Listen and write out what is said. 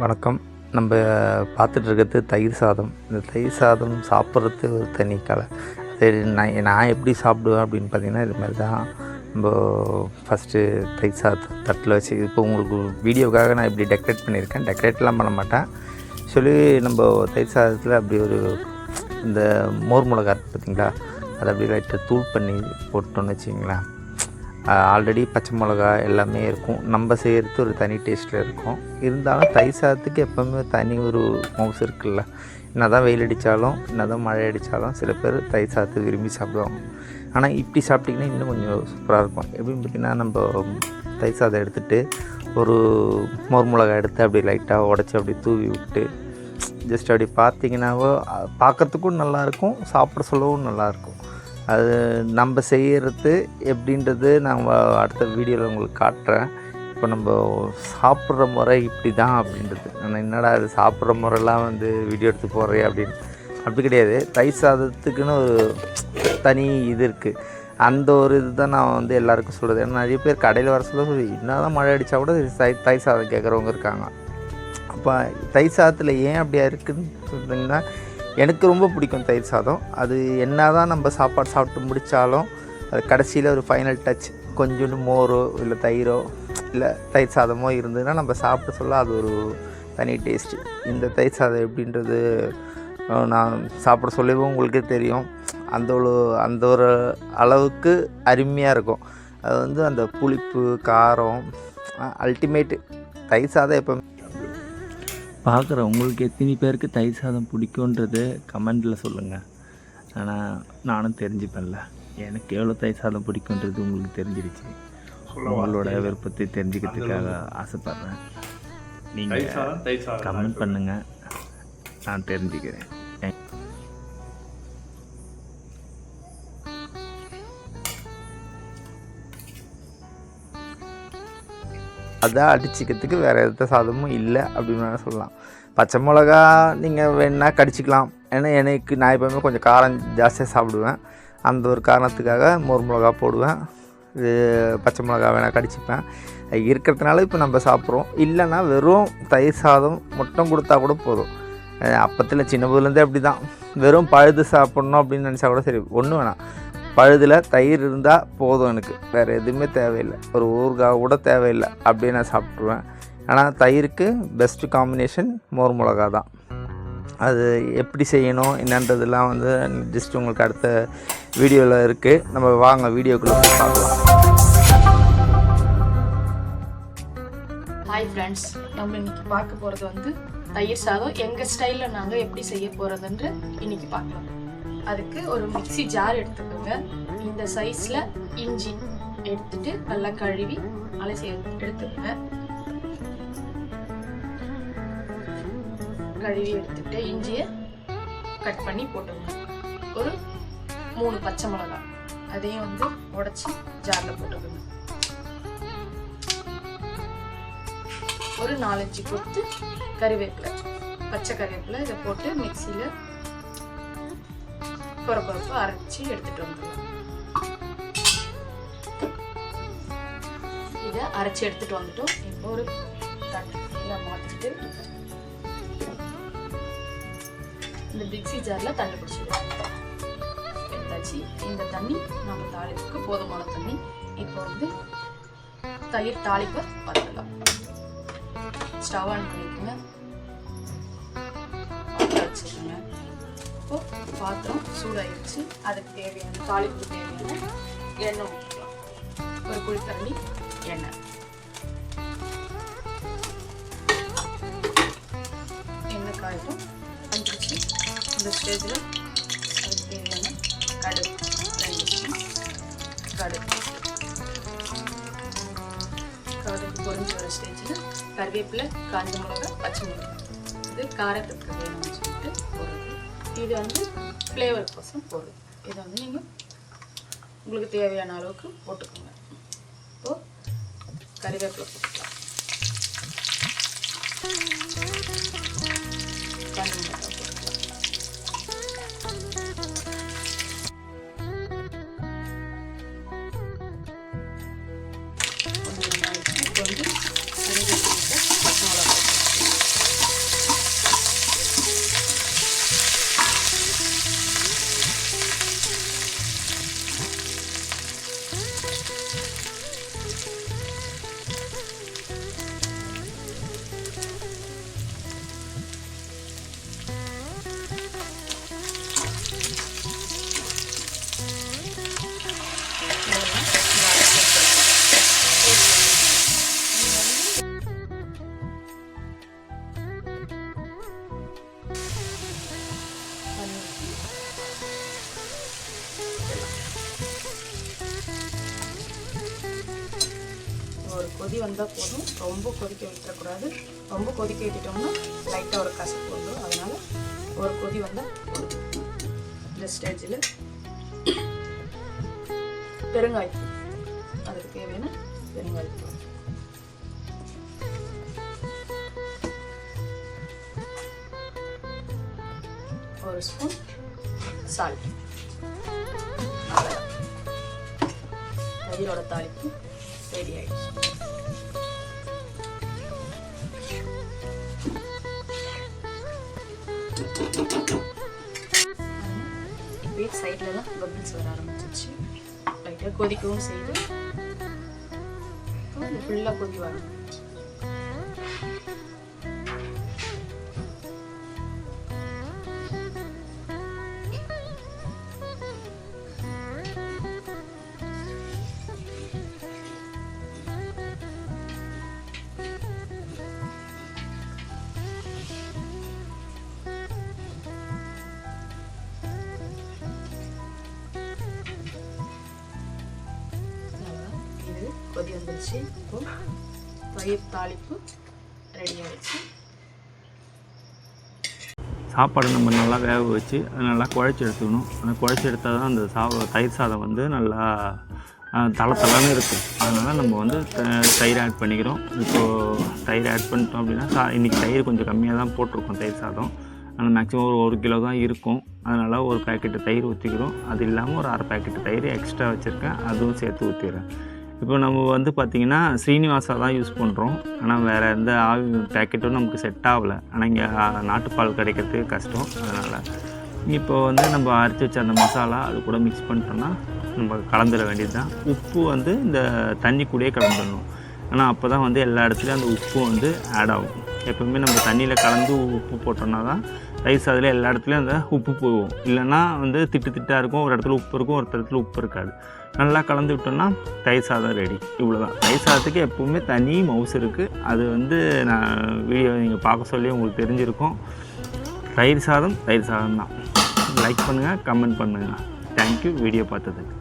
வணக்கம். நம்ம பார்த்துட்ருக்கிறது தயிர் சாதம். இந்த தயிர் சாதம் சாப்பிட்றது ஒரு தனி கலை. சரி, நான் எப்படி சாப்பிடுவேன் அப்படின்னு பார்த்தீங்கன்னா, இது மாதிரி தான். நம்ம ஃபஸ்ட்டு தயிர் சாதத்தை தட்டில் வச்சு, இப்போ உங்களுக்கு வீடியோக்காக நான் இப்படி டெக்கரேட் பண்ணியிருக்கேன். டெக்கரேட்லாம் பண்ண மாட்டேன். சொல்லி நம்ம தயிர் சாதத்தில் அப்படி ஒரு இந்த மோர் மிளகா இருக்குது பார்த்தீங்களா, அதை அப்படி லைட்டாக தூள் பண்ணி போட்டோன்னு வச்சிங்களேன், ஆல்ரெடி பச்சை மிளகா எல்லாமே இருக்கும். நம்ம செய்கிறது ஒரு தனி டேஸ்ட்டில் இருக்கும். இருந்தாலும் தயிர் சாதத்துக்கு எப்போவுமே தனி ஒரு மவுஸ் இருக்குல்ல. என்ன தான் வெயில் அடித்தாலும், என்ன தான் மழை அடித்தாலும் சில பேர் தயிர் சாதத்தை விரும்பி சாப்பிடுவாங்க. ஆனால் இப்படி சாப்பிட்டிங்கன்னா இன்னும் கொஞ்சம் சூப்பராக இருக்கும். எப்படின்னு பார்த்திங்கன்னா, நம்ம தயிர் சாதம் எடுத்துகிட்டு ஒரு மோர் மிளகா எடுத்து அப்படி லைட்டாக உடச்சி அப்படி தூவி விட்டு ஜஸ்ட் அப்படி பார்த்திங்கன்னாவோ பார்க்குறதுக்கும் நல்லாயிருக்கும், சாப்பிட சொல்லவும் நல்லாயிருக்கும். அது நம்ம செய்கிறது எப்படின்றது நான் அடுத்த வீடியோவில் உங்களுக்கு காட்டுறேன். இப்போ நம்ம சாப்பிட்ற முறை இப்படி தான் அப்படின்றது. நான் என்னடா அது சாப்பிட்ற முறைலாம் வீடியோ எடுத்து போடுறேன் அப்படின்னு அப்படி கிடையாது. தயிர் சாதத்துக்குன்னு ஒரு தனி இது இருக்குது. அந்த ஒரு இது தான் நான் எல்லாேருக்கும் சொல்கிறது. ஏன்னா நிறைய பேர் கடையில் வர சொல்ல என்ன தான் மழை அடித்தா கூட தயிர் சாதம் கேட்குறவங்க இருக்காங்க. அப்போ தயிர் சாதத்தில் ஏன் அப்படியா இருக்குதுன்னு சொல்லிங்கன்னா, எனக்கு ரொம்ப பிடிக்கும் தயிர் சாதம். அது என்ன தான் நம்ம சாப்பாடு சாப்பிட்டு முடித்தாலும் அது கடைசியில் ஒரு ஃபைனல் டச் கொஞ்சோண்டு மோரோ இல்லை தயிரோ இல்லை தயிர் சாதமோ இருந்ததுன்னா நம்ம சாப்பிட சொல்ல அது ஒரு தனி டேஸ்ட்டு. இந்த தயிர் சாதம் எப்படின்றது நான் சாப்பிட சொல்லவும் உங்களுக்கே தெரியும். அந்த ஒரு அளவுக்கு அருமையாக இருக்கும். அது அந்த புளிப்பு காரம் அல்டிமேட்டு. தயிர் சாதம் எப்போ பார்க்குற உங்களுக்கு எத்தனை பேருக்கு தயிர் சாதம் பிடிக்குன்றது கமெண்டில் சொல்லுங்கள். ஆனால் நானும் தெரிஞ்சுப்பேன்ல, எனக்கு எவ்வளோ தயிர் சாதம் பிடிக்குன்றது உங்களுக்கு தெரிஞ்சிருச்சு. உங்களோட விருப்பத்தை தெரிஞ்சுக்கிறதுக்காக ஆசைப்பட்றேன். நீங்கள் கமெண்ட் பண்ணுங்கள், நான் தெரிஞ்சுக்கிறேன். அதை அடிச்சிக்கிறதுக்கு வேறு எந்த சாதமும் இல்லை அப்படின்னு சொல்லலாம். பச்சை மிளகா நீங்கள் வேணால் கடிச்சிக்கலாம். ஏன்னா நான் எப்போவுமே கொஞ்சம் காரம் ஜாஸ்தியாக சாப்பிடுவேன். அந்த ஒரு காரணத்துக்காக மோர் மிளகா போடுவேன். இது பச்சை மிளகா வேணால் கடிச்சிப்பேன். இருக்கிறதுனால இப்போ நம்ம சாப்பிட்றோம். இல்லைன்னா வெறும் தயிர் சாதம் மட்டும் கொடுத்தா கூட போதும். அப்பத்தில் சின்ன போதுலேருந்தே அப்படி தான். வெறும் பழுது சாப்பிட்ணும் அப்படின்னு நினச்சா கூட சரி, ஒன்றும் வேணாம், பழுதில் தயிர் இருந்தால் போதும், எனக்கு வேறு எதுவுமே தேவையில்லை, ஒரு ஊறுகாய் கூட தேவையில்லை, அப்படியே நான் சாப்பிட்ருவேன். ஆனால் தயிருக்கு பெஸ்ட்டு காம்பினேஷன் மோர் மிளகா தான். அது எப்படி செய்யணும் என்னன்றதெல்லாம் ஜஸ்ட் உங்களுக்கு அடுத்த வீடியோவில் இருக்குது. நம்ம வாங்க வீடியோக்குள்ளே போய் பார்க்கலாம். ஹாய் ஃப்ரெண்ட்ஸ், நம்ம இன்னைக்கு பார்க்க போகிறது தயிர் சாதம் எங்கள் ஸ்டைலில் நாங்கள் எப்படி செய்ய போகிறதுன்ற இன்னைக்கு பார்க்கலாம். அதுக்கு ஒரு மிக்ஸி ஜார் எடுத்துக்கோங்க. இந்த சைஸில் இஞ்சி எடுத்துட்டு நல்லா கழுவி அலசி எடுத்துக்கோங்க. கழுவி எடுத்துட்டு இஞ்சியை கட் பண்ணி போட்டுக்கோங்க. ஒரு 3 பச்சை மிளகாய் அதையும் உடைச்சி ஜாரில் போட்டுக்கோங்க. ஒரு 4-5 கொத்து கறிவேப்பிலை, பச்சை கறிவேப்பிலை இதை போட்டு மிக்சியில் கொரப்பு அரைச்சி எடுத்துட்டு வந்துடலாம். இதை அரைச்சி எடுத்துட்டு வந்துட்டோம். இப்போ ஒரு தண்ணியில மாற்றிட்டு இந்த மிக்ஸி ஜாரில் தண்ணி பிடிச்சிடுவோம். எடுத்தாச்சு. இந்த தண்ணி நம்ம தாளிப்புக்கு போதுமான தண்ணி. இப்போ தயிர் தாளிப்பை பார்த்துக்கலாம். ஸ்டவ் ஆன் பண்ணிக்கோங்க, வச்சுக்கோங்க. இப்போ பாத்திரம் சூடாகிடுச்சு. அதுக்கு தேவையான தாளிப்புக்கு தேவையான எண்ணெய் ஊற்றிக்கலாம். ஒரு குழிக்கரண்டி எண்ணெய். எண்ணெய் காயட்டும். வந்துருச்சு. இந்த ஸ்டேஜில் அதுக்கு தேவையான கடுகு 2 ஸ்பூன் கடுகு பொரிஞ்சு வர ஸ்டேஜில் கருவேப்பிலை, காஞ்ச மிளகாய், பச்சை மிளகாய் இது காரத்துக்கு வேணும்னு சொல்லிட்டு போடுறது. இது ஃப்ளேவர் கோசம் போடுறது. இதை நீங்கள் உங்களுக்கு தேவையான அளவுக்கு போட்டுக்கோங்க. இப்போது கறிவேப்பிலை போட்டுக்கலாம். காஞ்ச மிளகாய் போட்டுக்கலாம். கொஞ்சம் கறிவேப்பிலை, பச்சை மிளகாய் கொதி வந்தால் போதும், ரொம்ப கொதிக்க விட்டுறக்கூடாது. ரொம்ப கொதிக்க விட்டுட்டோம்னா லைட்டாக ஒரு கசப்பு வந்துடும். அதனால் ஒரு கொதி வந்தால் போதும். இந்த ஸ்டேஜில் பெருங்காயத்தூள், அதுக்கு தேவையான பெருங்காயத்தூள், ஒரு ஸ்பூன் சால்ட், தயிரோட தாளிப்பு ரெடி ஆயிடுச்சு. இப்போயே சைட்லலாம் பபிள்ஸ் வர ஆரம்பிச்சிச்சு. லைட்டாக கொதிக்கவும் செய்து இது ஃபுல்லாக கொதி வரும். கொதி வந்துருச்சு. இப்போ தயிர் தாளிப்பு ரெடி ஆகிடுச்சு. சாப்பாடு நம்ம நல்லா வேக வச்சு அதை நல்லா குழச்சி எடுத்துக்கணும். அந்த குழச்சி எடுத்தால் தான் அந்த தயிர் சாதம் வந்து நல்லா தளத்தலான்னு இருக்கும். அதனால் நம்ம வந்து தயிர் ஆட் பண்ணிக்கிறோம். இப்போது தயிர் ஆட் பண்ணிட்டோம் அப்படின்னா இன்றைக்கி தயிர் கொஞ்சம் கம்மியாக தான் போட்டிருக்கோம் தயிர் சாதம். ஆனால் மேக்ஸிமம் ஒரு கிலோ தான் இருக்கும். அதனால் ஒரு பேக்கெட்டு தயிர் ஊற்றிக்கிறோம். அது இல்லாமல் ஒரு 1/2 பேக்கெட்டு தயிர் எக்ஸ்ட்ரா வச்சுருக்கேன், அதுவும் சேர்த்து ஊற்றிடுறேன். இப்போ நம்ம வந்து பார்த்திங்கன்னா ஸ்ரீனிவாசா தான் யூஸ் பண்ணுறோம். ஆனால் வேறு எந்த பேக்கெட்டும் நமக்கு செட் ஆகலை. ஆனால் இங்கே நாட்டுப்பால் கிடைக்கிறதுக்கு கஷ்டம். அதனால் இப்போ வந்து நம்ம அரைச்சி வச்ச அந்த மசாலா அது கூட மிக்ஸ் பண்ணிட்டோம்னா நம்ம கலந்துட வேண்டியது தான். உப்பு வந்து இந்த தண்ணி கூடயே கலந்துடணும். ஆனால் அப்போ தான் வந்து எல்லா இடத்துலையும் அந்த உப்பு வந்து ஆட் ஆகும். எப்போவுமே நம்ம தண்ணியில் கலந்து உப்பு போட்டோம்னா தான் ரைஸ் அதில் எல்லா இடத்துலையும் அந்த உப்பு போகும். இல்லைன்னா வந்து திட்டாக இருக்கும், ஒரு இடத்துல உப்பு இருக்கும், ஒரு இடத்துல உப்பு இருக்காது. நல்லா கலந்து விட்டோம்னா தயிர் சாதம் ரெடி. இவ்வளோ தான். தயிர் சாதத்துக்கு எப்போவுமே தனி மவுஸ் இருக்குது. அது வந்து நான் வீடியோ நீங்கள் பார்க்க சொல்லி உங்களுக்கு தெரிஞ்சிருக்கும். தயிர் சாதம் தான். லைக் பண்ணுங்கள், கமெண்ட் பண்ணுங்கள். தேங்க்யூ வீடியோ பார்த்ததுக்கு.